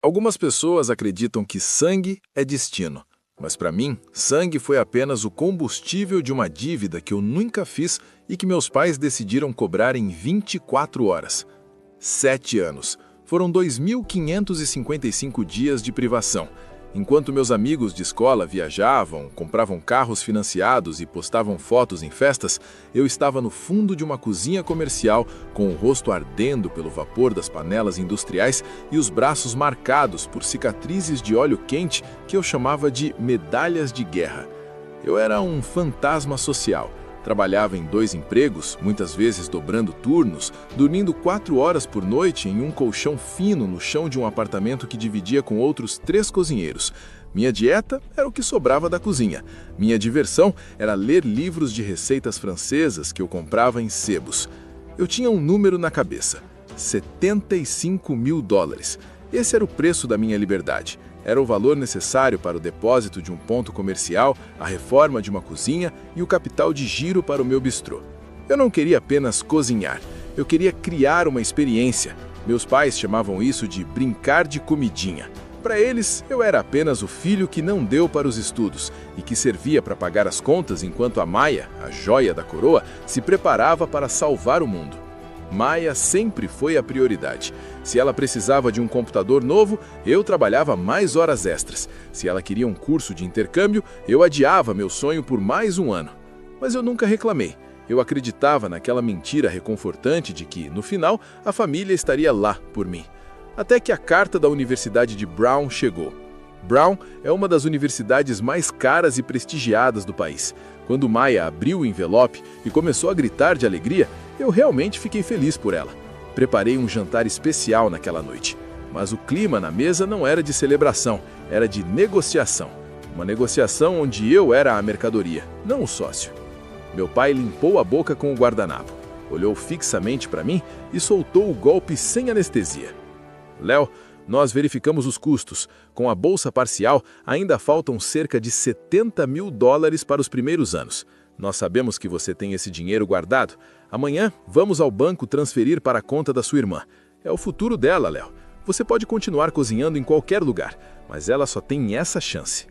Algumas pessoas acreditam que sangue é destino, mas para mim, sangue foi apenas o combustível de uma dívida que eu nunca fiz e que meus pais decidiram cobrar em 24 horas. 7 anos. Foram 2.555 dias de privação. Enquanto meus amigos de escola viajavam, compravam carros financiados e postavam fotos em festas, eu estava no fundo de uma cozinha comercial, com o rosto ardendo pelo vapor das panelas industriais e os braços marcados por cicatrizes de óleo quente que eu chamava de medalhas de guerra. Eu era um fantasma social. Trabalhava em 2 empregos, muitas vezes dobrando turnos, dormindo 4 horas por noite em um colchão fino no chão de um apartamento que dividia com outros 3 cozinheiros. Minha dieta era o que sobrava da cozinha. Minha diversão era ler livros de receitas francesas que eu comprava em sebos. Eu tinha um número na cabeça: $75 mil. Esse era o preço da minha liberdade. Era o valor necessário para o depósito de um ponto comercial, a reforma de uma cozinha e o capital de giro para o meu bistrô. Eu não queria apenas cozinhar, eu queria criar uma experiência. Meus pais chamavam isso de brincar de comidinha. Para eles, eu era apenas o filho que não deu para os estudos e que servia para pagar as contas enquanto a Maia, a joia da coroa, se preparava para salvar o mundo. Maia sempre foi a prioridade. Se ela precisava de um computador novo, eu trabalhava mais horas extras. Se ela queria um curso de intercâmbio, eu adiava meu sonho por mais um ano. Mas eu nunca reclamei. Eu acreditava naquela mentira reconfortante de que, no final, a família estaria lá por mim. Até que a carta da Universidade de Brown chegou. Brown é uma das universidades mais caras e prestigiadas do país. Quando Maia abriu o envelope e começou a gritar de alegria, eu realmente fiquei feliz por ela. Preparei um jantar especial naquela noite. Mas o clima na mesa não era de celebração, era de negociação. Uma negociação onde eu era a mercadoria, não o sócio. Meu pai limpou a boca com o guardanapo, olhou fixamente para mim e soltou o golpe sem anestesia. Léo, nós verificamos os custos. Com a bolsa parcial, ainda faltam cerca de $70 mil para os primeiros anos. Nós sabemos que você tem esse dinheiro guardado. Amanhã, vamos ao banco transferir para a conta da sua irmã. É o futuro dela, Léo. Você pode continuar cozinhando em qualquer lugar, mas ela só tem essa chance.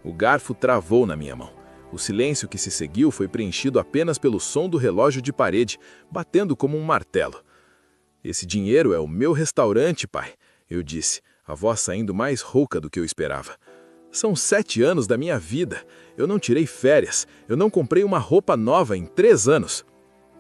O garfo travou na minha mão. O silêncio que se seguiu foi preenchido apenas pelo som do relógio de parede, batendo como um martelo. Esse dinheiro é o meu restaurante, pai, eu disse, a voz saindo mais rouca do que eu esperava. São 7 anos da minha vida. Eu não tirei férias. Eu não comprei uma roupa nova em 3 anos.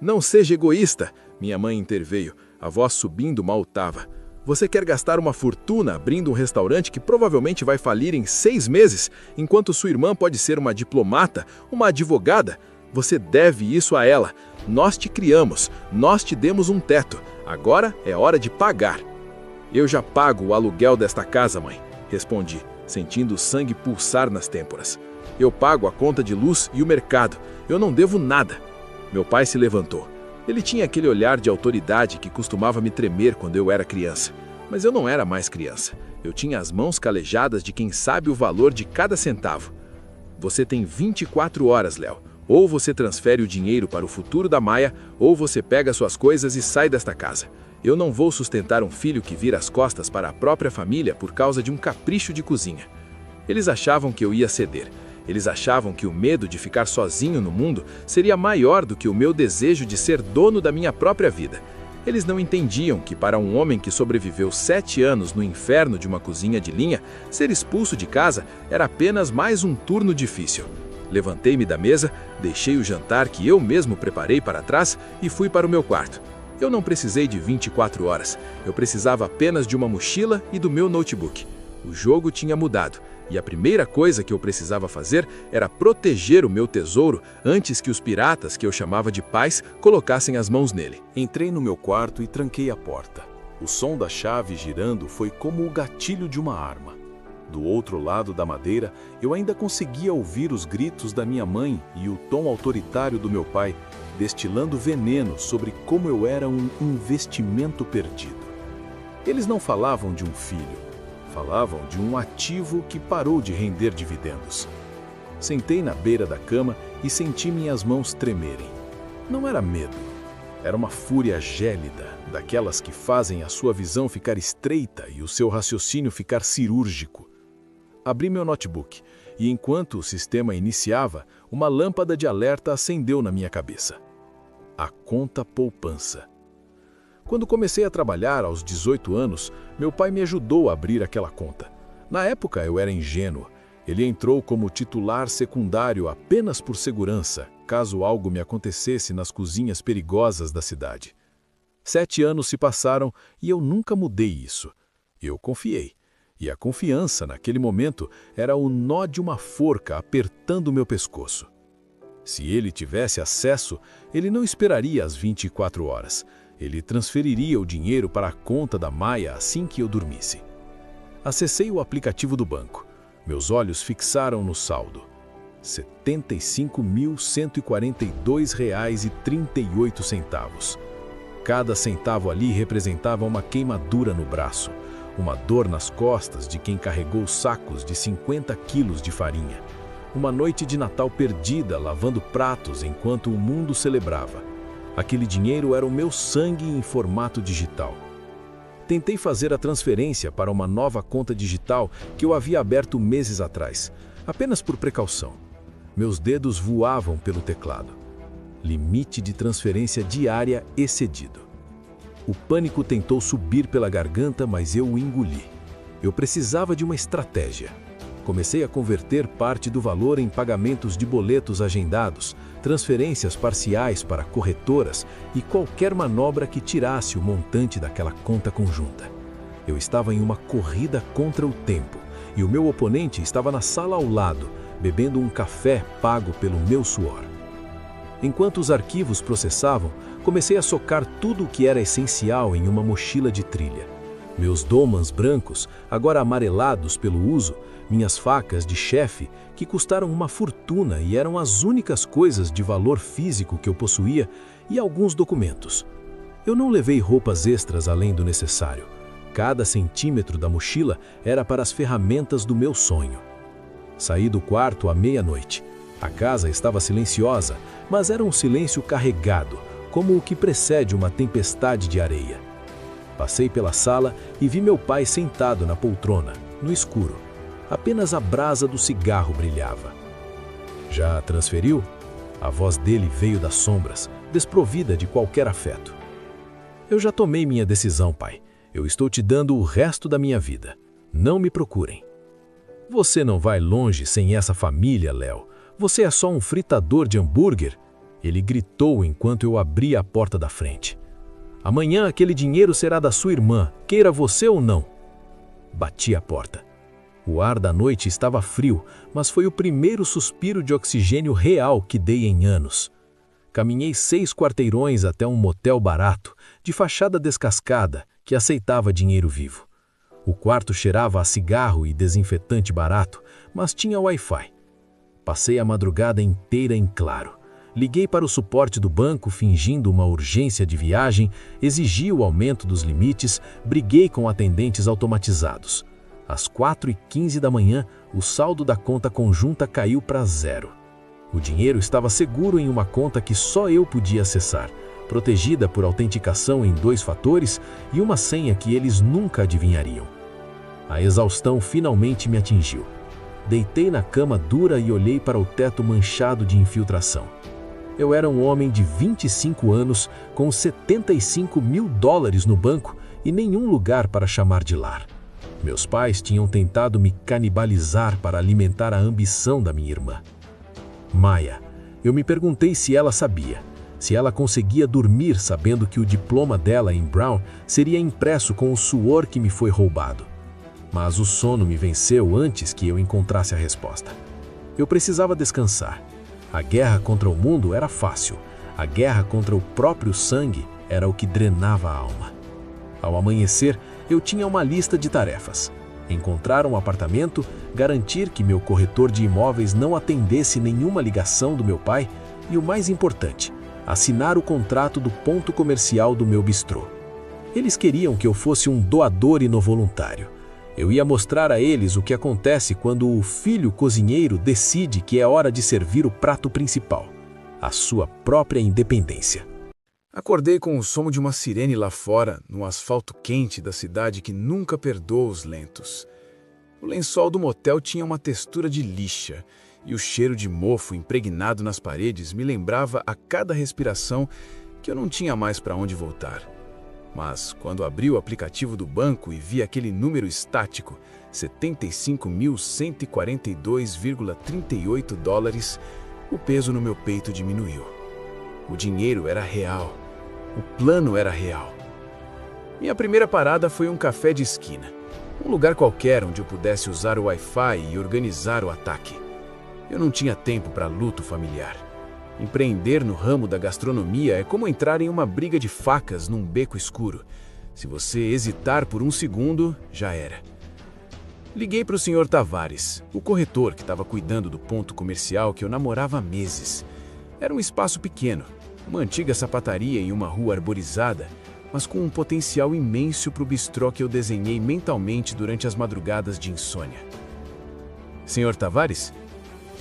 Não seja egoísta, minha mãe interveio, a voz subindo uma octava. Você quer gastar uma fortuna abrindo um restaurante que provavelmente vai falir em 6 meses, enquanto sua irmã pode ser uma diplomata, uma advogada? Você deve isso a ela. Nós te criamos, nós te demos um teto. Agora é hora de pagar. Eu já pago o aluguel desta casa, mãe, respondi, sentindo o sangue pulsar nas têmporas. Eu pago a conta de luz e o mercado. Eu não devo nada. Meu pai se levantou. Ele tinha aquele olhar de autoridade que costumava me tremer quando eu era criança. Mas eu não era mais criança. Eu tinha as mãos calejadas de quem sabe o valor de cada centavo. Você tem 24 horas, Léo. Ou você transfere o dinheiro para o futuro da Maia, ou você pega suas coisas e sai desta casa. Eu não vou sustentar um filho que vira as costas para a própria família por causa de um capricho de cozinha. Eles achavam que eu ia ceder. Eles achavam que o medo de ficar sozinho no mundo seria maior do que o meu desejo de ser dono da minha própria vida. Eles não entendiam que para um homem que sobreviveu 7 anos no inferno de uma cozinha de linha, ser expulso de casa era apenas mais um turno difícil. Levantei-me da mesa, deixei o jantar que eu mesmo preparei para trás e fui para o meu quarto. Eu não precisei de 24 horas, eu precisava apenas de uma mochila e do meu notebook. O jogo tinha mudado, e a primeira coisa que eu precisava fazer era proteger o meu tesouro antes que os piratas, que eu chamava de pais, colocassem as mãos nele. Entrei no meu quarto e tranquei a porta. O som da chave girando foi como o gatilho de uma arma. Do outro lado da madeira, eu ainda conseguia ouvir os gritos da minha mãe e o tom autoritário do meu pai, destilando veneno sobre como eu era um investimento perdido. Eles não falavam de um filho, falavam de um ativo que parou de render dividendos. Sentei na beira da cama e senti minhas mãos tremerem. Não era medo, Era uma fúria gélida, daquelas que fazem a sua visão ficar estreita e o seu raciocínio ficar cirúrgico. Abri meu notebook e, enquanto o sistema iniciava, uma lâmpada de alerta acendeu na minha cabeça. A conta poupança. Quando comecei a trabalhar aos 18 anos, meu pai me ajudou a abrir aquela conta. Na época eu era ingênuo. Ele entrou como titular secundário apenas por segurança, caso algo me acontecesse nas cozinhas perigosas da cidade. 7 anos se passaram e eu nunca mudei isso. Eu confiei. E a confiança, naquele momento, era o nó de uma forca apertando meu pescoço. Se ele tivesse acesso, ele não esperaria as 24 horas. Ele transferiria o dinheiro para a conta da Maia assim que eu dormisse. Acessei o aplicativo do banco. Meus olhos fixaram no saldo. R$ 75.142,38. Cada centavo ali representava uma queimadura no braço, uma dor nas costas de quem carregou sacos de 50 quilos de farinha. Uma noite de Natal perdida lavando pratos enquanto o mundo celebrava. Aquele dinheiro era o meu sangue em formato digital. Tentei fazer a transferência para uma nova conta digital que eu havia aberto meses atrás, apenas por precaução. Meus dedos voavam pelo teclado. Limite de transferência diária excedido. O pânico tentou subir pela garganta, mas eu o engoli. Eu precisava de uma estratégia. Comecei a converter parte do valor em pagamentos de boletos agendados, transferências parciais para corretoras e qualquer manobra que tirasse o montante daquela conta conjunta. Eu estava em uma corrida contra o tempo e o meu oponente estava na sala ao lado, bebendo um café pago pelo meu suor. Enquanto os arquivos processavam, comecei a socar tudo o que era essencial em uma mochila de trilha. Meus domans brancos, agora amarelados pelo uso, minhas facas de chefe, que custaram uma fortuna e eram as únicas coisas de valor físico que eu possuía, e alguns documentos. Eu não levei roupas extras além do necessário. Cada centímetro da mochila era para as ferramentas do meu sonho. Saí do quarto à meia-noite. A casa estava silenciosa, mas era um silêncio carregado, como o que precede uma tempestade de areia. Passei pela sala e vi meu pai sentado na poltrona, no escuro. Apenas a brasa do cigarro brilhava. Já transferiu? A voz dele veio das sombras, desprovida de qualquer afeto. Eu já tomei minha decisão, pai. Eu estou te dando o resto da minha vida. Não me procurem. Você não vai longe sem essa família, Léo. Você é só um fritador de hambúrguer. Ele gritou enquanto eu abria a porta da frente. Amanhã aquele dinheiro será da sua irmã, queira você ou não. Bati a porta. O ar da noite estava frio, mas foi o primeiro suspiro de oxigênio real que dei em anos. Caminhei 6 quarteirões até um motel barato, de fachada descascada, que aceitava dinheiro vivo. O quarto cheirava a cigarro e desinfetante barato, mas tinha Wi-Fi. Passei a madrugada inteira em claro. Liguei para o suporte do banco fingindo uma urgência de viagem, exigi o aumento dos limites, briguei com atendentes automatizados. Às 4h15 da manhã, o saldo da conta conjunta caiu para 0. O dinheiro estava seguro em uma conta que só eu podia acessar, protegida por autenticação em 2 fatores e uma senha que eles nunca adivinhariam. A exaustão finalmente me atingiu. Deitei na cama dura e olhei para o teto manchado de infiltração. Eu era um homem de 25 anos com $75 mil no banco e nenhum lugar para chamar de lar. Meus pais tinham tentado me canibalizar para alimentar a ambição da minha irmã. Maia. Eu me perguntei se ela sabia, se ela conseguia dormir sabendo que o diploma dela em Brown seria impresso com o suor que me foi roubado. Mas o sono me venceu antes que eu encontrasse a resposta. Eu precisava descansar. A guerra contra o mundo era fácil. A guerra contra o próprio sangue era o que drenava a alma. Ao amanhecer, eu tinha uma lista de tarefas. Encontrar um apartamento, garantir que meu corretor de imóveis não atendesse nenhuma ligação do meu pai e, o mais importante, assinar o contrato do ponto comercial do meu bistrô. Eles queriam que eu fosse um doador inovoluntário. Eu ia mostrar a eles o que acontece quando o filho cozinheiro decide que é hora de servir o prato principal, a sua própria independência. Acordei com o som de uma sirene lá fora, no asfalto quente da cidade que nunca perdoa os lentos. O lençol do motel tinha uma textura de lixa, e o cheiro de mofo impregnado nas paredes me lembrava a cada respiração que eu não tinha mais para onde voltar. Mas, quando abri o aplicativo do banco e vi aquele número estático, 75.142,38 dólares, o peso no meu peito diminuiu. O dinheiro era real. O plano era real. Minha primeira parada foi um café de esquina. Um lugar qualquer onde eu pudesse usar o Wi-Fi e organizar o ataque. Eu não tinha tempo para luto familiar. Empreender no ramo da gastronomia é como entrar em uma briga de facas num beco escuro. Se você hesitar por um segundo, já era. Liguei para o Sr. Tavares, o corretor que estava cuidando do ponto comercial que eu namorava há meses. Era um espaço pequeno, uma antiga sapataria em uma rua arborizada, mas com um potencial imenso para o bistrô que eu desenhei mentalmente durante as madrugadas de insônia. Sr. Tavares?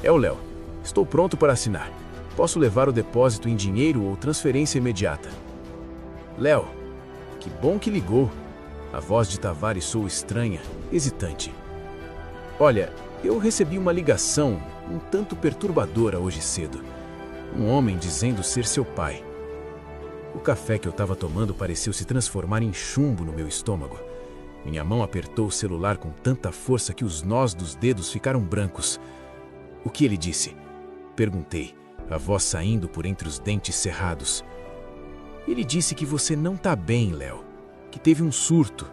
É o Léo. Estou pronto para assinar. Posso levar o depósito em dinheiro ou transferência imediata. Léo, que bom que ligou. A voz de Tavares soou estranha, hesitante. Olha, eu recebi uma ligação um tanto perturbadora hoje cedo. Um homem dizendo ser seu pai. O café que eu estava tomando pareceu se transformar em chumbo no meu estômago. Minha mão apertou o celular com tanta força que os nós dos dedos ficaram brancos. O que ele disse? Perguntei, a voz saindo por entre os dentes cerrados. Ele disse que você não está bem, Léo. Que teve um surto.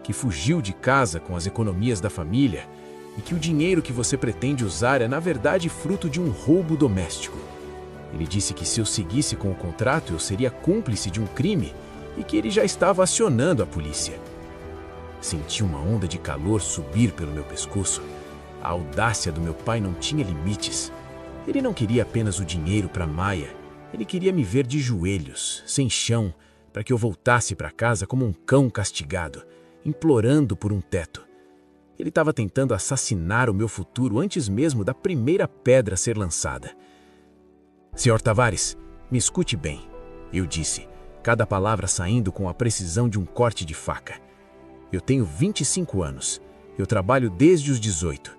Que fugiu de casa com as economias da família. E que o dinheiro que você pretende usar é, na verdade, fruto de um roubo doméstico. Ele disse que se eu seguisse com o contrato, eu seria cúmplice de um crime e que ele já estava acionando a polícia. Senti uma onda de calor subir pelo meu pescoço. A audácia do meu pai não tinha limites. Ele não queria apenas o dinheiro para Maia. Ele queria me ver de joelhos, sem chão, para que eu voltasse para casa como um cão castigado, implorando por um teto. Ele estava tentando assassinar o meu futuro antes mesmo da primeira pedra ser lançada. Sr. Tavares, me escute bem, eu disse, cada palavra saindo com a precisão de um corte de faca. Eu tenho 25 anos. Eu trabalho desde os 18.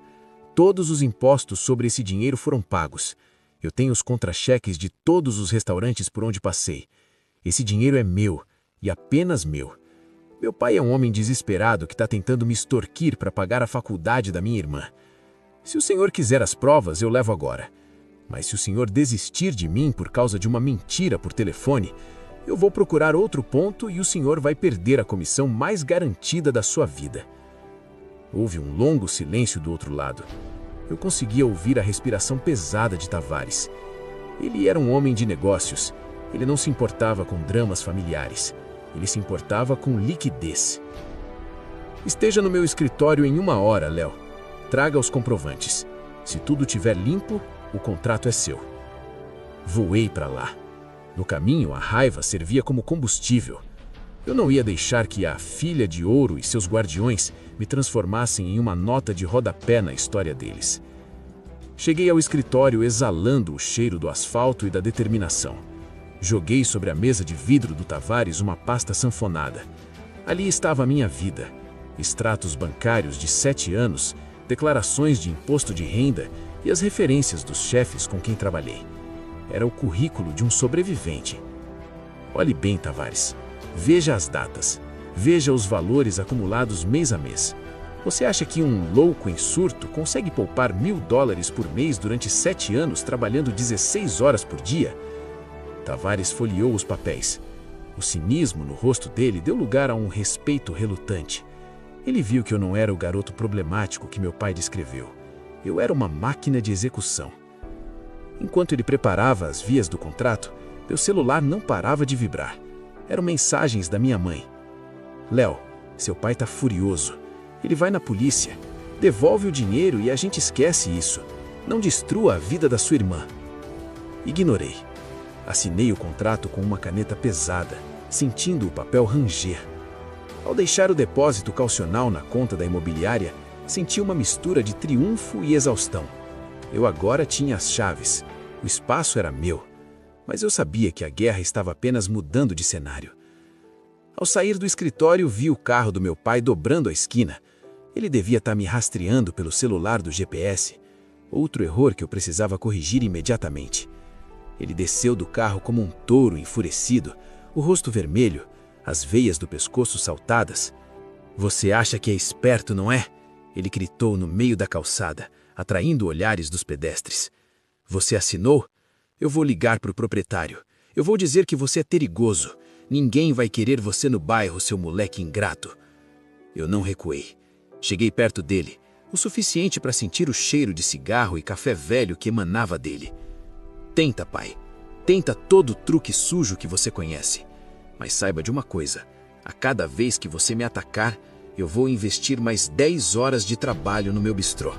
Todos os impostos sobre esse dinheiro foram pagos. Eu tenho os contra-cheques de todos os restaurantes por onde passei. Esse dinheiro é meu, e apenas meu. Meu pai é um homem desesperado que está tentando me extorquir para pagar a faculdade da minha irmã. Se o senhor quiser as provas, eu levo agora. Mas se o senhor desistir de mim por causa de uma mentira por telefone, eu vou procurar outro ponto e o senhor vai perder a comissão mais garantida da sua vida. Houve um longo silêncio do outro lado. Eu conseguia ouvir a respiração pesada de Tavares. Ele era um homem de negócios. Ele não se importava com dramas familiares. Ele se importava com liquidez. Esteja no meu escritório em 1 hora, Léo. Traga os comprovantes. Se tudo estiver limpo, o contrato é seu. Voei para lá. No caminho, a raiva servia como combustível. Eu não ia deixar que a filha de ouro e seus guardiões me transformassem em uma nota de rodapé na história deles. Cheguei ao escritório exalando o cheiro do asfalto e da determinação. Joguei sobre a mesa de vidro do Tavares uma pasta sanfonada. Ali estava a minha vida. Extratos bancários de 7 anos, declarações de imposto de renda e as referências dos chefes com quem trabalhei. Era o currículo de um sobrevivente. Olhe bem, Tavares. Veja as datas. Veja os valores acumulados mês a mês. Você acha que um louco em surto consegue poupar $1.000 por mês durante 7 anos trabalhando 16 horas por dia? Tavares folheou os papéis. O cinismo no rosto dele deu lugar a um respeito relutante. Ele viu que eu não era o garoto problemático que meu pai descreveu. Eu era uma máquina de execução. Enquanto ele preparava as vias do contrato, meu celular não parava de vibrar. Eram mensagens da minha mãe. Léo, seu pai está furioso. Ele vai na polícia. Devolve o dinheiro e a gente esquece isso. Não destrua a vida da sua irmã. Ignorei. Assinei o contrato com uma caneta pesada, sentindo o papel ranger. Ao deixar o depósito caucional na conta da imobiliária, senti uma mistura de triunfo e exaustão. Eu agora tinha as chaves. O espaço era meu. Mas eu sabia que a guerra estava apenas mudando de cenário. Ao sair do escritório, vi o carro do meu pai dobrando a esquina. Ele devia estar me rastreando pelo celular do GPS. Outro erro que eu precisava corrigir imediatamente. Ele desceu do carro como um touro enfurecido, o rosto vermelho, as veias do pescoço saltadas. "Você acha que é esperto, não é?" Ele gritou no meio da calçada, atraindo olhares dos pedestres. "Você assinou? Eu vou ligar para o proprietário. Eu vou dizer que você é perigoso. Ninguém vai querer você no bairro, seu moleque ingrato." Eu não recuei. Cheguei perto dele, o suficiente para sentir o cheiro de cigarro e café velho que emanava dele. "Tenta, pai. Tenta todo o truque sujo que você conhece. Mas saiba de uma coisa. A cada vez que você me atacar, eu vou investir mais 10 horas de trabalho no meu bistrô.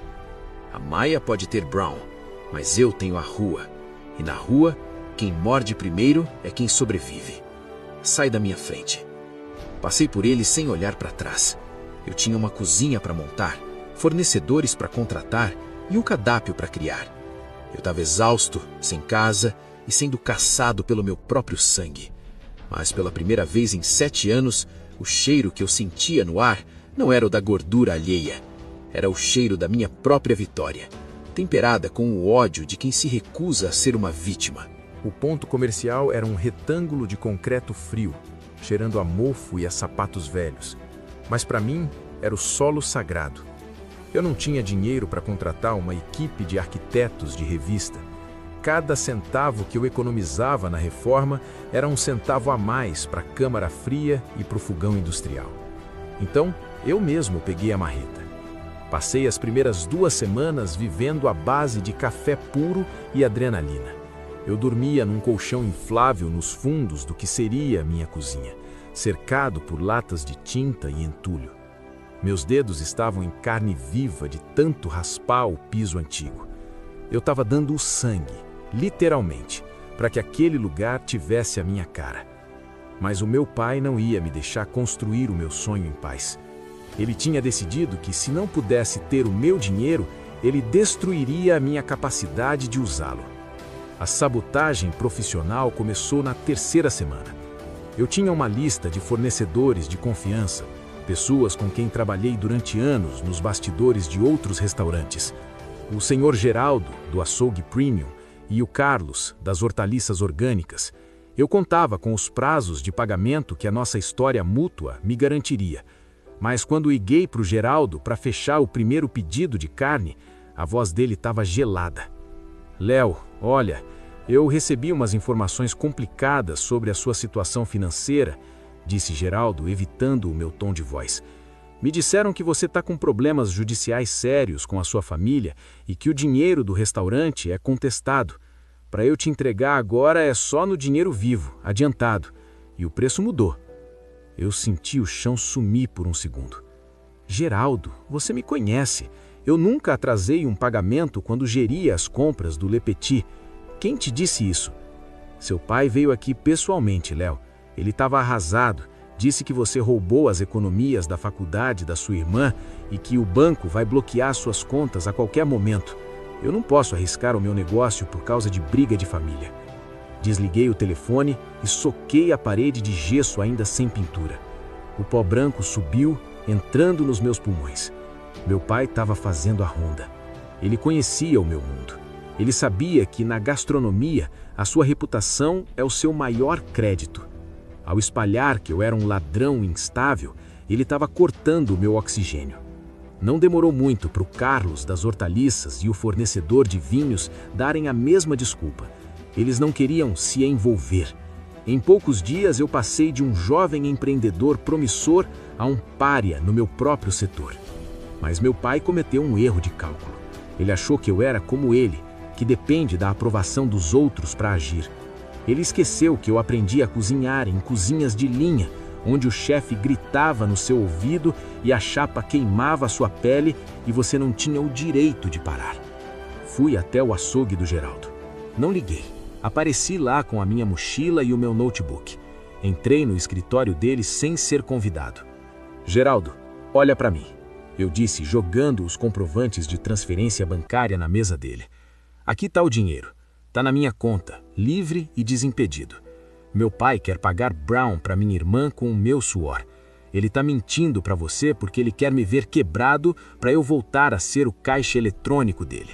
A Maia pode ter Brown, mas eu tenho a rua. E na rua, quem morde primeiro é quem sobrevive. Sai da minha frente." Passei por ele sem olhar para trás. Eu tinha uma cozinha para montar, fornecedores para contratar e um cardápio para criar. Eu estava exausto, sem casa e sendo caçado pelo meu próprio sangue. Mas pela primeira vez em 7 anos, o cheiro que eu sentia no ar não era o da gordura alheia. Era o cheiro da minha própria vitória, temperada com o ódio de quem se recusa a ser uma vítima. O ponto comercial era um retângulo de concreto frio, cheirando a mofo e a sapatos velhos. Mas para mim, era o solo sagrado. Eu não tinha dinheiro para contratar uma equipe de arquitetos de revista. Cada centavo que eu economizava na reforma era um centavo a mais para a câmara fria e para o fogão industrial. Então, eu mesmo peguei a marreta. Passei as primeiras 2 semanas vivendo à base de café puro e adrenalina. Eu dormia num colchão inflável nos fundos do que seria minha cozinha, cercado por latas de tinta e entulho. Meus dedos estavam em carne viva de tanto raspar o piso antigo. Eu estava dando o sangue, literalmente, para que aquele lugar tivesse a minha cara. Mas o meu pai não ia me deixar construir o meu sonho em paz. Ele tinha decidido que, se não pudesse ter o meu dinheiro, ele destruiria a minha capacidade de usá-lo. A sabotagem profissional começou na 3ª semana. Eu tinha uma lista de fornecedores de confiança, pessoas com quem trabalhei durante anos nos bastidores de outros restaurantes. O senhor Geraldo, do açougue Premium, e o Carlos, das hortaliças orgânicas. Eu contava com os prazos de pagamento que a nossa história mútua me garantiria. Mas quando liguei para o Geraldo para fechar o primeiro pedido de carne, a voz dele estava gelada. "Léo, olha, eu recebi umas informações complicadas sobre a sua situação financeira", disse Geraldo, evitando o meu tom de voz. "Me disseram que você está com problemas judiciais sérios com a sua família e que o dinheiro do restaurante é contestado. Para eu te entregar agora é só no dinheiro vivo, adiantado. E o preço mudou." Eu senti o chão sumir por um segundo. "Geraldo, você me conhece. Eu nunca atrasei um pagamento quando geria as compras do Le Petit. Quem te disse isso?" "Seu pai veio aqui pessoalmente, Léo. Ele estava arrasado. Disse que você roubou as economias da faculdade da sua irmã e que o banco vai bloquear suas contas a qualquer momento. Eu não posso arriscar o meu negócio por causa de briga de família." Desliguei o telefone e soquei a parede de gesso ainda sem pintura. O pó branco subiu, entrando nos meus pulmões. Meu pai estava fazendo a ronda. Ele conhecia o meu mundo. Ele sabia que na gastronomia a sua reputação é o seu maior crédito. Ao espalhar que eu era um ladrão instável, ele estava cortando o meu oxigênio. Não demorou muito para o Carlos das hortaliças e o fornecedor de vinhos darem a mesma desculpa. Eles não queriam se envolver. Em poucos dias eu passei de um jovem empreendedor promissor a um pária no meu próprio setor. Mas meu pai cometeu um erro de cálculo. Ele achou que eu era como ele, que depende da aprovação dos outros para agir. Ele esqueceu que eu aprendi a cozinhar em cozinhas de linha, onde o chefe gritava no seu ouvido e a chapa queimava a sua pele e você não tinha o direito de parar. Fui até o açougue do Geraldo. Não liguei. Apareci lá com a minha mochila e o meu notebook. Entrei no escritório dele sem ser convidado. "Geraldo, olha para mim", eu disse, jogando os comprovantes de transferência bancária na mesa dele. "Aqui está o dinheiro. Tá na minha conta, livre e desimpedido. Meu pai quer pagar Brown para minha irmã com o meu suor. Ele tá mentindo para você porque ele quer me ver quebrado para eu voltar a ser o caixa eletrônico dele.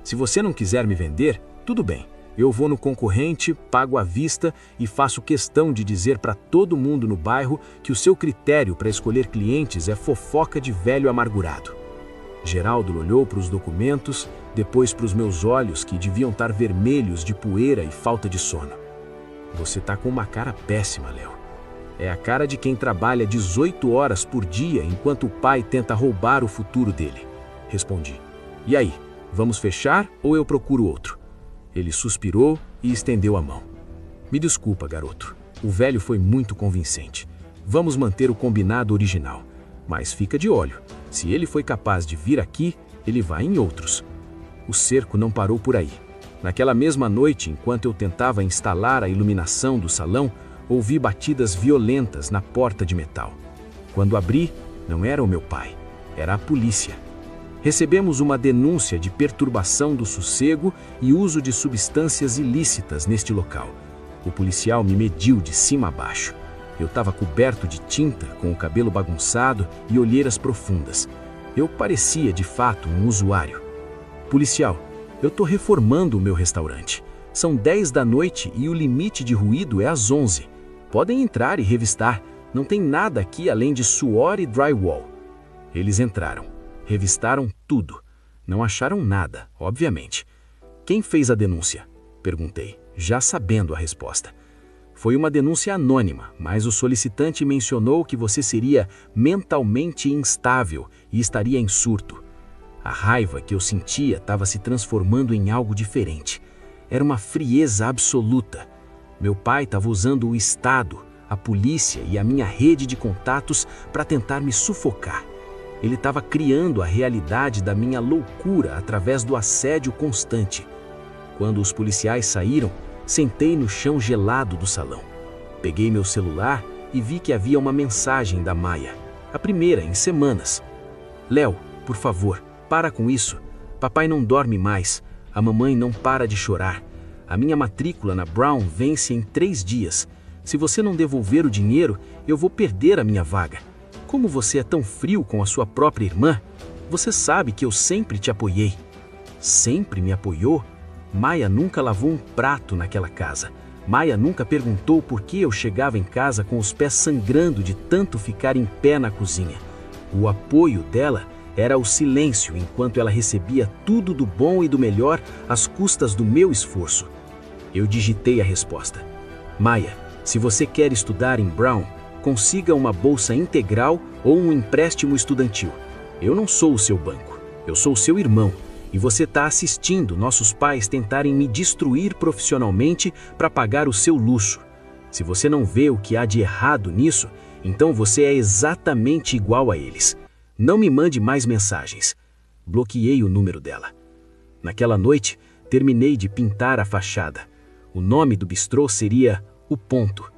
Se você não quiser me vender, tudo bem. Eu vou no concorrente, pago à vista e faço questão de dizer para todo mundo no bairro que o seu critério para escolher clientes é fofoca de velho amargurado. Geraldo olhou para os documentos, depois para os meus olhos que deviam estar vermelhos de poeira e falta de sono. Você tá com uma cara péssima, Léo. É a cara de quem trabalha 18 horas por dia enquanto o pai tenta roubar o futuro dele. Respondi. E aí, vamos fechar ou eu procuro outro? Ele suspirou e estendeu a mão. Me desculpa, garoto. O velho foi muito convincente. Vamos manter o combinado original. Mas fica de olho. Se ele foi capaz de vir aqui, ele vai em outros. O cerco não parou por aí. Naquela mesma noite, enquanto eu tentava instalar a iluminação do salão, ouvi batidas violentas na porta de metal. Quando abri, não era o meu pai, era a polícia. Recebemos uma denúncia de perturbação do sossego e uso de substâncias ilícitas neste local. O policial me mediu de cima a baixo. Eu estava coberto de tinta, com o cabelo bagunçado e olheiras profundas. Eu parecia, de fato, um usuário. Policial, eu estou reformando o meu restaurante. São 10 da noite e o limite de ruído é às 11. Podem entrar e revistar. Não tem nada aqui além de suor e drywall. Eles entraram. Revistaram tudo. Não acharam nada, obviamente. Quem fez a denúncia? Perguntei, já sabendo a resposta. Foi uma denúncia anônima, mas o solicitante mencionou que você seria mentalmente instável e estaria em surto. A raiva que eu sentia estava se transformando em algo diferente. Era uma frieza absoluta. Meu pai estava usando o Estado, a polícia e a minha rede de contatos para tentar me sufocar. Ele estava criando a realidade da minha loucura através do assédio constante. Quando os policiais saíram, sentei no chão gelado do salão. Peguei meu celular e vi que havia uma mensagem da Maia. A primeira em semanas. Léo, por favor, para com isso. Papai não dorme mais. A mamãe não para de chorar. A minha matrícula na Brown vence em 3 dias. Se você não devolver o dinheiro, eu vou perder a minha vaga. Como você é tão frio com a sua própria irmã? Você sabe que eu sempre te apoiei. Sempre me apoiou? Maia nunca lavou um prato naquela casa. Maia nunca perguntou por que eu chegava em casa com os pés sangrando de tanto ficar em pé na cozinha. O apoio dela era o silêncio enquanto ela recebia tudo do bom e do melhor às custas do meu esforço. Eu digitei a resposta. Maia, se você quer estudar em Brown, consiga uma bolsa integral ou um empréstimo estudantil. Eu não sou o seu banco, eu sou o seu irmão. E você está assistindo nossos pais tentarem me destruir profissionalmente para pagar o seu luxo. Se você não vê o que há de errado nisso, então você é exatamente igual a eles. Não me mande mais mensagens. Bloqueei o número dela. Naquela noite, terminei de pintar a fachada. O nome do bistrô seria O Ponto.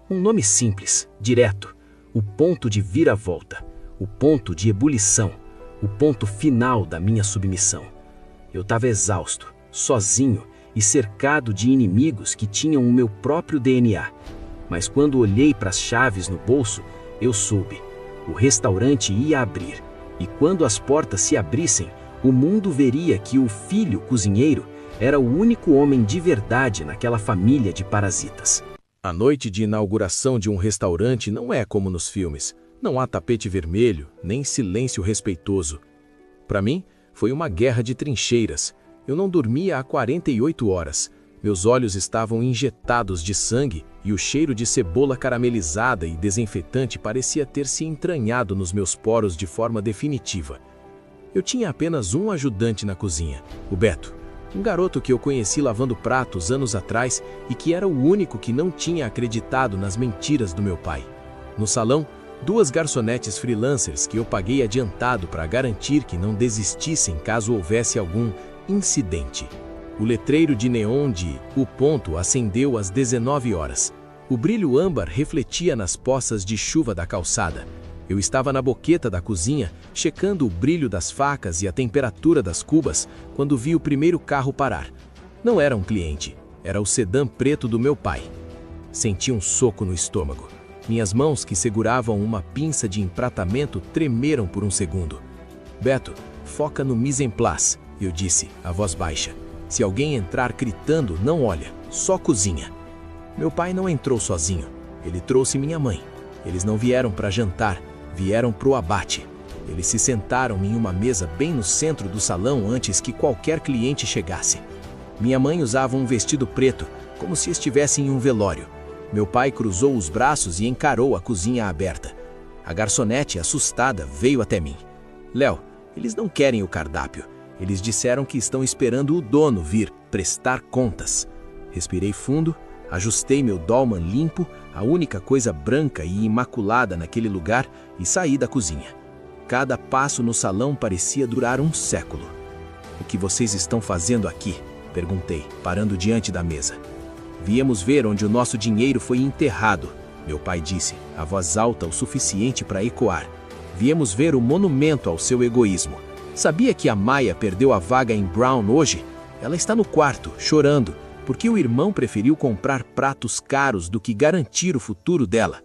Um nome simples, direto. O ponto de viravolta. O ponto de ebulição. O ponto final da minha submissão. Eu estava exausto, sozinho e cercado de inimigos que tinham o meu próprio DNA. Mas quando olhei para as chaves no bolso, eu soube. O restaurante ia abrir. E quando as portas se abrissem, o mundo veria que o filho cozinheiro era o único homem de verdade naquela família de parasitas. A noite de inauguração de um restaurante não é como nos filmes. Não há tapete vermelho, nem silêncio respeitoso. Para mim, foi uma guerra de trincheiras. Eu não dormia há 48 horas. Meus olhos estavam injetados de sangue e o cheiro de cebola caramelizada e desinfetante parecia ter se entranhado nos meus poros de forma definitiva. Eu tinha apenas um ajudante na cozinha, o Beto. Um garoto que eu conheci lavando pratos anos atrás e que era o único que não tinha acreditado nas mentiras do meu pai. No salão, 2 garçonetes freelancers que eu paguei adiantado para garantir que não desistissem caso houvesse algum incidente. O letreiro de neon de O Ponto acendeu às 19 horas. O brilho âmbar refletia nas poças de chuva da calçada. Eu estava na boqueta da cozinha, checando o brilho das facas e a temperatura das cubas, quando vi o primeiro carro parar. Não era um cliente, era o sedã preto do meu pai. Senti um soco no estômago. Minhas mãos, que seguravam uma pinça de empratamento, tremeram por um segundo. Beto, foca no mise en place, eu disse, a voz baixa. Se alguém entrar gritando, não olha, só cozinha. Meu pai não entrou sozinho. Ele trouxe minha mãe. Eles não vieram para jantar, vieram pro abate. Eles se sentaram em uma mesa bem no centro do salão antes que qualquer cliente chegasse. Minha mãe usava um vestido preto, como se estivesse em um velório. Meu pai cruzou os braços e encarou a cozinha aberta. A garçonete, assustada, veio até mim. Léo, eles não querem o cardápio. Eles disseram que estão esperando o dono vir prestar contas. Respirei fundo, ajustei meu dolman limpo, a única coisa branca e imaculada naquele lugar, e saí da cozinha. Cada passo no salão parecia durar um século. O que vocês estão fazendo aqui? Perguntei, parando diante da mesa. Viemos ver onde o nosso dinheiro foi enterrado, meu pai disse, a voz alta o suficiente para ecoar. Viemos ver o monumento ao seu egoísmo. Sabia que a Maia perdeu a vaga em Brown hoje? Ela está no quarto, chorando, porque o irmão preferiu comprar pratos caros do que garantir o futuro dela.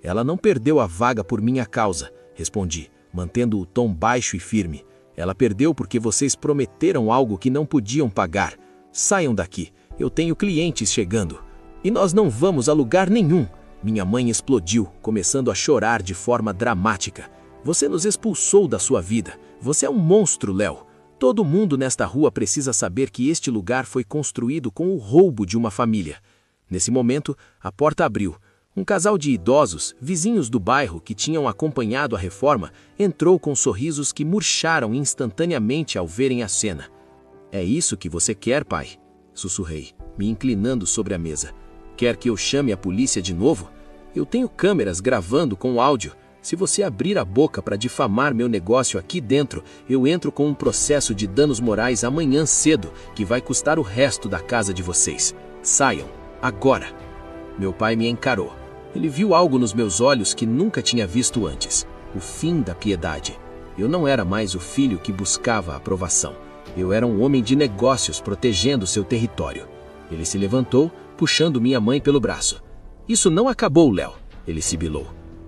Ela não perdeu a vaga por minha causa, respondi, mantendo o tom baixo e firme. Ela perdeu porque vocês prometeram algo que não podiam pagar. Saiam daqui, eu tenho clientes chegando. E nós não vamos a lugar nenhum. Minha mãe explodiu, começando a chorar de forma dramática. Você nos expulsou da sua vida. Você é um monstro, Léo. Todo mundo nesta rua precisa saber que este lugar foi construído com o roubo de uma família. Nesse momento, a porta abriu. Um casal de idosos, vizinhos do bairro que tinham acompanhado a reforma, entrou com sorrisos que murcharam instantaneamente ao verem a cena. É isso que você quer, pai? Sussurrei, me inclinando sobre a mesa. Quer que eu chame a polícia de novo? Eu tenho câmeras gravando com áudio. Se você abrir a boca para difamar meu negócio aqui dentro, eu entro com um processo de danos morais amanhã cedo, que vai custar o resto da casa de vocês. Saiam, agora! Meu pai me encarou. Ele viu algo nos meus olhos que nunca tinha visto antes. O fim da piedade. Eu não era mais o filho que buscava a aprovação. Eu era um homem de negócios protegendo seu território. Ele se levantou, puxando minha mãe pelo braço. Isso não acabou, Léo, ele sibilou.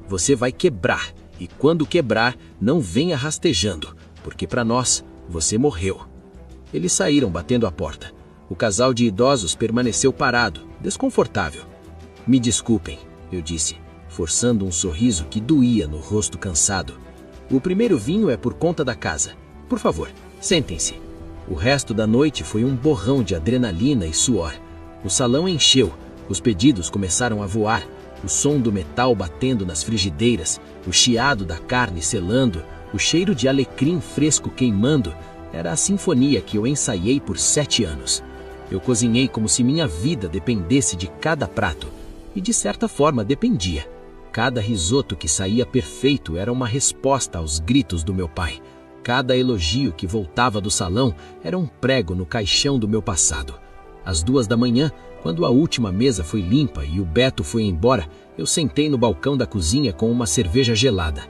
Você vai quebrar, e quando quebrar, não venha rastejando, porque para nós, você morreu. Eles saíram batendo a porta. O casal de idosos permaneceu parado, desconfortável. Me desculpem, eu disse, forçando um sorriso que doía no rosto cansado. O primeiro vinho é por conta da casa. Por favor, sentem-se. O resto da noite foi um borrão de adrenalina e suor. O salão encheu, os pedidos começaram a voar, o som do metal batendo nas frigideiras, o chiado da carne selando, o cheiro de alecrim fresco queimando, era a sinfonia que eu ensaiei por 7 anos. Eu cozinhei como se minha vida dependesse de cada prato, e de certa forma dependia. Cada risoto que saía perfeito era uma resposta aos gritos do meu pai. Cada elogio que voltava do salão era um prego no caixão do meu passado. Às 2 da manhã, quando a última mesa foi limpa e o Beto foi embora, eu sentei no balcão da cozinha com uma cerveja gelada.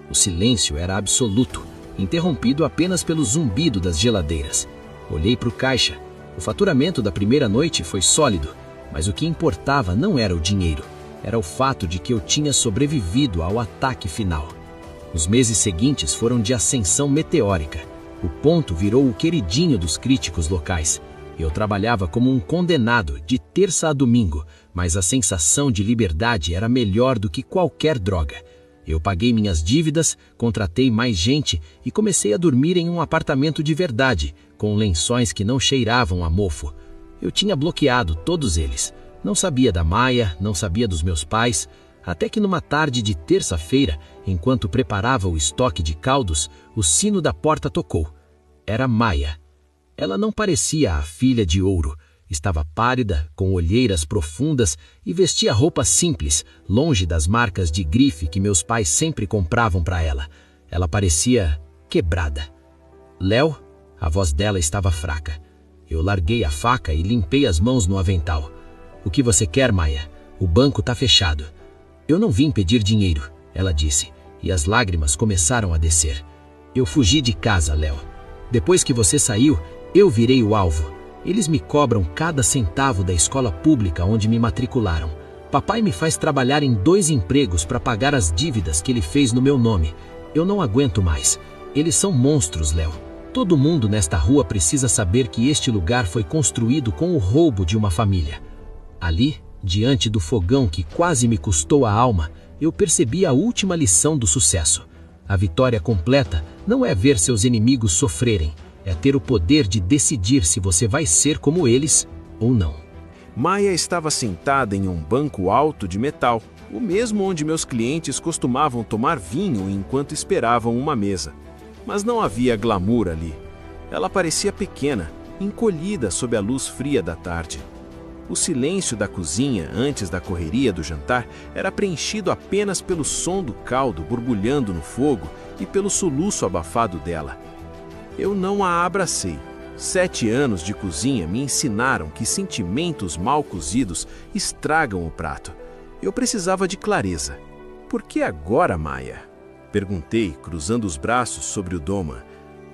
O silêncio era absoluto, interrompido apenas pelo zumbido das geladeiras. Olhei para o caixa. O faturamento da primeira noite foi sólido, mas o que importava não era o dinheiro, era o fato de que eu tinha sobrevivido ao ataque final. Os meses seguintes foram de ascensão meteórica. O ponto virou o queridinho dos críticos locais. Eu trabalhava como um condenado de terça a domingo, mas a sensação de liberdade era melhor do que qualquer droga. Eu paguei minhas dívidas, contratei mais gente e comecei a dormir em um apartamento de verdade, com lençóis que não cheiravam a mofo. Eu tinha bloqueado todos eles. Não sabia da Maia, não sabia dos meus pais, até que numa tarde de terça-feira, enquanto preparava o estoque de caldos, o sino da porta tocou. Era Maia. Ela não parecia a filha de ouro. Estava pálida, com olheiras profundas e vestia roupa simples, longe das marcas de grife que meus pais sempre compravam para ela. Ela parecia quebrada. Léo, a voz dela estava fraca. Eu larguei a faca e limpei as mãos no avental. O que você quer, Maia? O banco está fechado. Eu não vim pedir dinheiro, ela disse, e as lágrimas começaram a descer. Eu fugi de casa, Léo. Depois que você saiu, eu virei o alvo. Eles me cobram cada centavo da escola pública onde me matricularam. Papai me faz trabalhar em 2 empregos para pagar as dívidas que ele fez no meu nome. Eu não aguento mais. Eles são monstros, Léo. Todo mundo nesta rua precisa saber que este lugar foi construído com o roubo de uma família. Ali, diante do fogão que quase me custou a alma, eu percebi a última lição do sucesso. A vitória completa não é ver seus inimigos sofrerem, é ter o poder de decidir se você vai ser como eles ou não. Maia estava sentada em um banco alto de metal, o mesmo onde meus clientes costumavam tomar vinho enquanto esperavam uma mesa. Mas não havia glamour ali. Ela parecia pequena, encolhida sob a luz fria da tarde. O silêncio da cozinha antes da correria do jantar era preenchido apenas pelo som do caldo borbulhando no fogo e pelo soluço abafado dela. Eu não a abracei. 7 anos de cozinha me ensinaram que sentimentos mal cozidos estragam o prato. Eu precisava de clareza. Por que agora, Maia? Perguntei, cruzando os braços sobre o doma.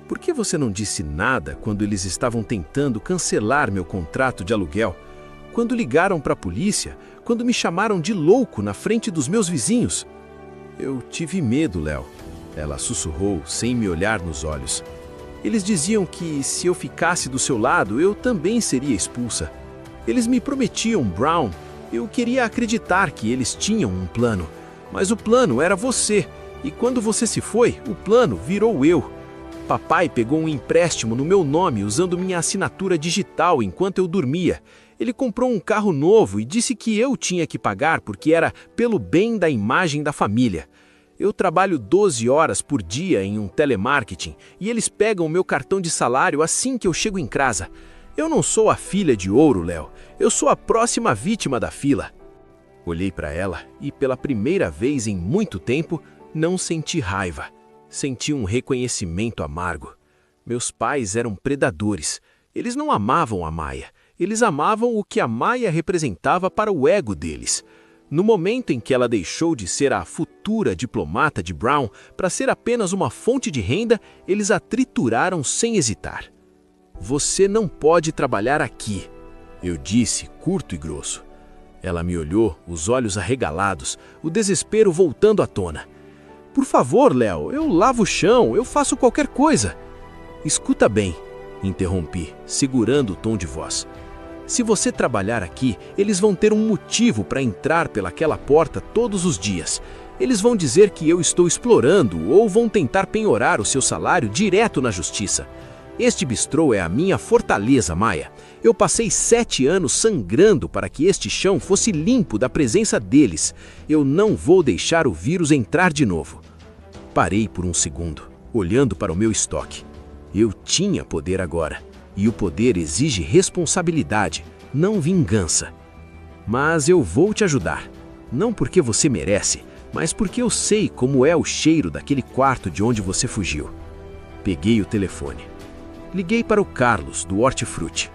Por que você não disse nada quando eles estavam tentando cancelar meu contrato de aluguel? Quando ligaram para a polícia? Quando me chamaram de louco na frente dos meus vizinhos? Eu tive medo, Léo. Ela sussurrou, sem me olhar nos olhos. Eles diziam que, se eu ficasse do seu lado, eu também seria expulsa. Eles me prometiam Brown. Eu queria acreditar que eles tinham um plano. Mas o plano era você. E quando você se foi, o plano virou eu. Papai pegou um empréstimo no meu nome usando minha assinatura digital enquanto eu dormia. Ele comprou um carro novo e disse que eu tinha que pagar porque era pelo bem da imagem da família. Eu trabalho 12 horas por dia em um telemarketing e eles pegam o meu cartão de salário assim que eu chego em casa. Eu não sou a filha de ouro, Léo. Eu sou a próxima vítima da fila. Olhei para ela e, pela primeira vez em muito tempo, não senti raiva. Senti um reconhecimento amargo. Meus pais eram predadores. Eles não amavam a Maia. Eles amavam o que a Maia representava para o ego deles. No momento em que ela deixou de ser a futura diplomata de Brown para ser apenas uma fonte de renda, eles a trituraram sem hesitar. Você não pode trabalhar aqui, eu disse, curto e grosso. Ela me olhou, os olhos arregalados, o desespero voltando à tona. Por favor, Léo, eu lavo o chão, eu faço qualquer coisa. Escuta bem, interrompi, segurando o tom de voz. Se você trabalhar aqui, eles vão ter um motivo para entrar pelaquela porta todos os dias. Eles vão dizer que eu estou explorando ou vão tentar penhorar o seu salário direto na justiça. Este bistrô é a minha fortaleza, Maia. Eu passei 7 anos sangrando para que este chão fosse limpo da presença deles. Eu não vou deixar o vírus entrar de novo. Parei por um segundo, olhando para o meu estoque. Eu tinha poder agora. E o poder exige responsabilidade, não vingança. Mas eu vou te ajudar. Não porque você merece, mas porque eu sei como é o cheiro daquele quarto de onde você fugiu. Peguei o telefone. Liguei para o Carlos, do Hortifruti.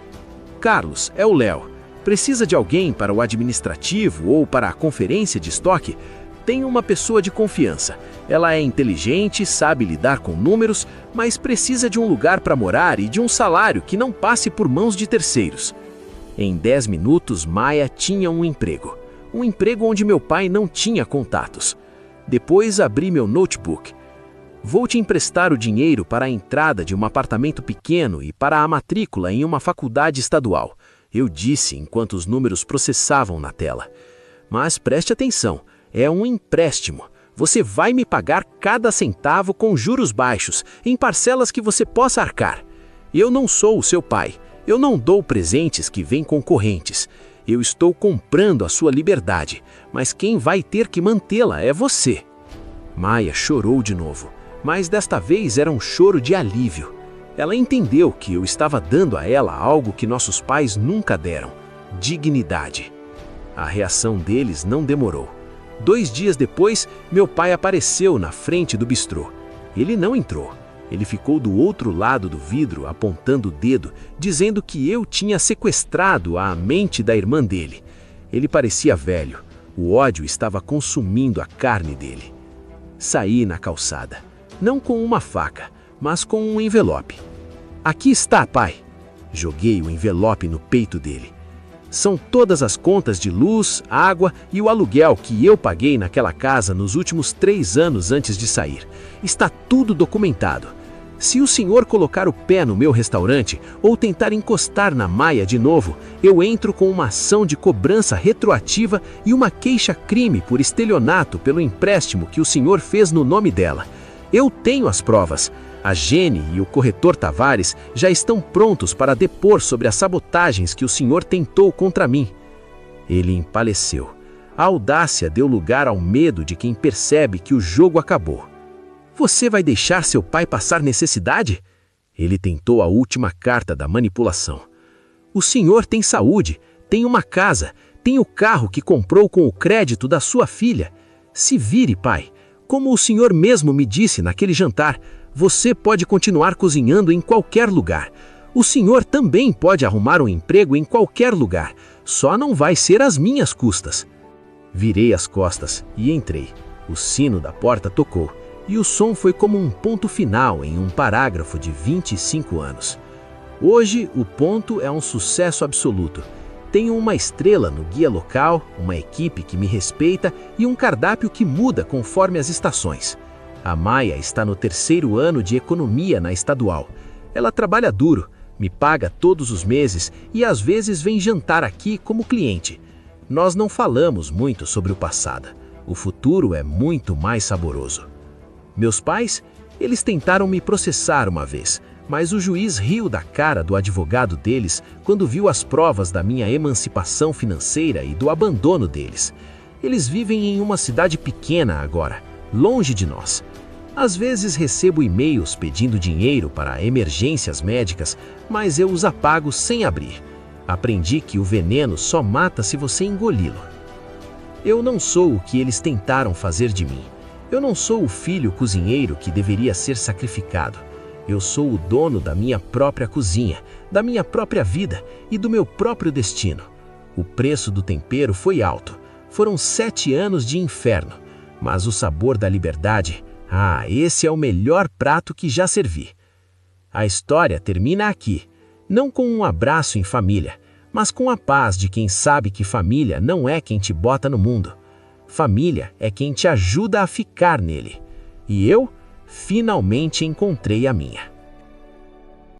Carlos, é o Léo. Precisa de alguém para o administrativo ou para a conferência de estoque? Tem uma pessoa de confiança. Ela é inteligente, sabe lidar com números, mas precisa de um lugar para morar e de um salário que não passe por mãos de terceiros. Em 10 minutos, Maia tinha um emprego. Um emprego onde meu pai não tinha contatos. Depois abri meu notebook. Vou te emprestar o dinheiro para a entrada de um apartamento pequeno e para a matrícula em uma faculdade estadual. Eu disse enquanto os números processavam na tela. Mas preste atenção. É um empréstimo. Você vai me pagar cada centavo com juros baixos, em parcelas que você possa arcar. Eu não sou o seu pai. Eu não dou presentes que vêm com correntes. Eu estou comprando a sua liberdade, mas quem vai ter que mantê-la é você. Maia chorou de novo, mas desta vez era um choro de alívio. Ela entendeu que eu estava dando a ela algo que nossos pais nunca deram: dignidade. A reação deles não demorou. 2 dias depois, meu pai apareceu na frente do bistrô. Ele não entrou. Ele ficou do outro lado do vidro, apontando o dedo, dizendo que eu tinha sequestrado a mente da irmã dele. Ele parecia velho. O ódio estava consumindo a carne dele. Saí na calçada. Não com uma faca, mas com um envelope. Aqui está, pai. Joguei o envelope no peito dele. São todas as contas de luz, água e o aluguel que eu paguei naquela casa nos últimos 3 anos antes de sair. Está tudo documentado. Se o senhor colocar o pé no meu restaurante ou tentar encostar na Maia de novo, eu entro com uma ação de cobrança retroativa e uma queixa-crime por estelionato pelo empréstimo que o senhor fez no nome dela. Eu tenho as provas. A Gene e o corretor Tavares já estão prontos para depor sobre as sabotagens que o senhor tentou contra mim. Ele empaleceu. A audácia deu lugar ao medo de quem percebe que o jogo acabou. Você vai deixar seu pai passar necessidade? Ele tentou a última carta da manipulação. O senhor tem saúde, tem uma casa, tem o carro que comprou com o crédito da sua filha. Se vire, pai. Como o senhor mesmo me disse naquele jantar, você pode continuar cozinhando em qualquer lugar. O senhor também pode arrumar um emprego em qualquer lugar, só não vai ser às minhas custas. Virei as costas e entrei. O sino da porta tocou, e o som foi como um ponto final em um parágrafo de 25 anos. Hoje, o ponto é um sucesso absoluto. Tenho uma estrela no guia local, uma equipe que me respeita e um cardápio que muda conforme as estações. A Maia está no 3º ano de economia na estadual. Ela trabalha duro, me paga todos os meses e às vezes vem jantar aqui como cliente. Nós não falamos muito sobre o passado. O futuro é muito mais saboroso. Meus pais, eles tentaram me processar uma vez, mas o juiz riu da cara do advogado deles quando viu as provas da minha emancipação financeira e do abandono deles. Eles vivem em uma cidade pequena agora, longe de nós. Às vezes recebo e-mails pedindo dinheiro para emergências médicas, mas eu os apago sem abrir. Aprendi que o veneno só mata se você engoli-lo. Eu não sou o que eles tentaram fazer de mim. Eu não sou o filho cozinheiro que deveria ser sacrificado. Eu sou o dono da minha própria cozinha, da minha própria vida e do meu próprio destino. O preço do tempero foi alto. Foram 7 anos de inferno. Mas o sabor da liberdade, esse é o melhor prato que já servi. A história termina aqui, não com um abraço em família, mas com a paz de quem sabe que família não é quem te bota no mundo. Família é quem te ajuda a ficar nele. E eu, finalmente, encontrei a minha.